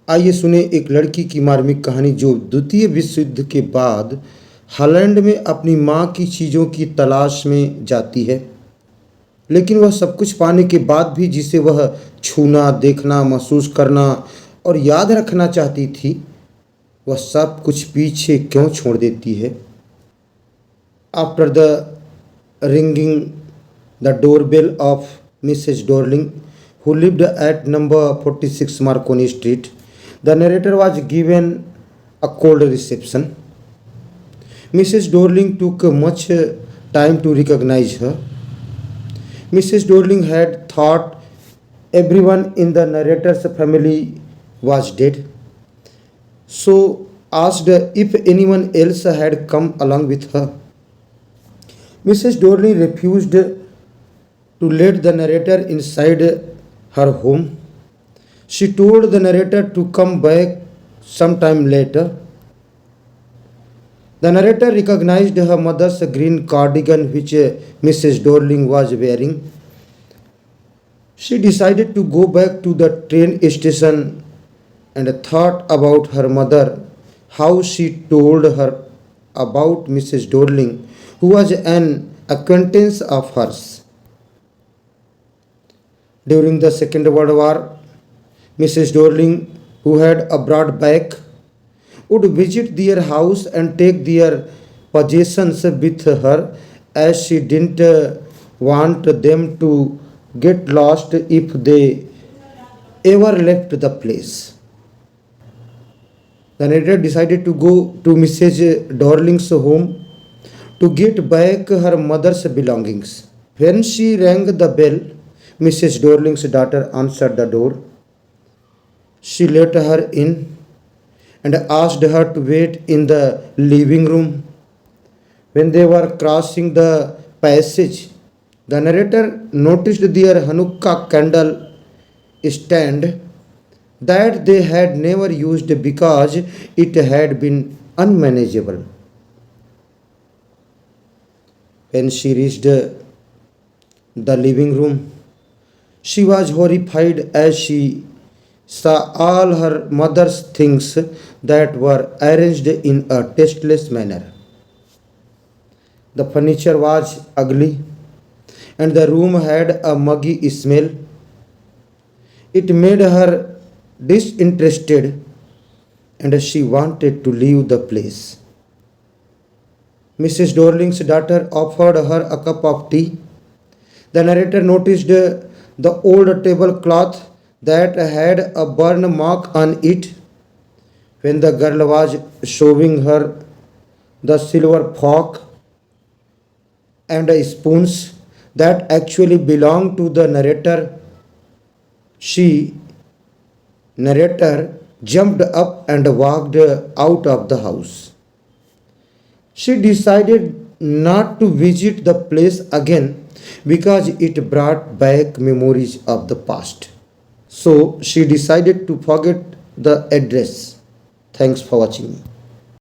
आइए सुने एक लड़की की मार्मिक कहानी जो द्वितीय विश्व युद्ध के बाद हॉलैंड में अपनी माँ की चीज़ों की तलाश में जाती है। लेकिन वह सब कुछ पाने के बाद भी जिसे वह छूना, देखना, महसूस करना और याद रखना चाहती थी, वह सब कुछ पीछे क्यों छोड़ देती है। After the ringing the doorbell of Mrs. Dorling, who lived at number 46 Marconi Street, the narrator was given a cold reception. Mrs. Dorling took much time to recognize her. Mrs. Dorling had thought everyone in the narrator's family was dead, so asked if anyone else had come along with her. Mrs. Dorling refused to let the narrator inside her home. She told the narrator to come back sometime later. The narrator recognized her mother's green cardigan which Mrs. Dorling was wearing. She decided to go back to the train station and thought about her mother, how she told her about Mrs. Dorling, who was an acquaintance of hers. During the Second World War, Mrs. Dorling, who had a broad back, would visit their house and take their possessions with her as she didn't want them to get lost if they ever left the place. The narrator decided to go to Mrs. Dorling's home to get back her mother's belongings. When she rang the bell, Mrs. Dorling's daughter answered the door. She let her in and asked her to wait in the living room. When they were crossing the passage, the narrator noticed their Hanukkah candle stand that they had never used because it had been unmanageable. When she reached the living room, she was horrified as she saw all her mother's things that were arranged in a tasteless manner. The furniture was ugly and the room had a muggy smell. It made her disinterested and she wanted to leave the place. Mrs. Dorling's daughter offered her a cup of tea. The narrator noticed the old tablecloth that had a burn mark on it. When the girl was showing her the silver fork and spoons that actually belonged to the narrator, narrator jumped up and walked out of the house. She decided not to visit the place again because it brought back memories of the past. So she decided to forget the address. Thanks for watching.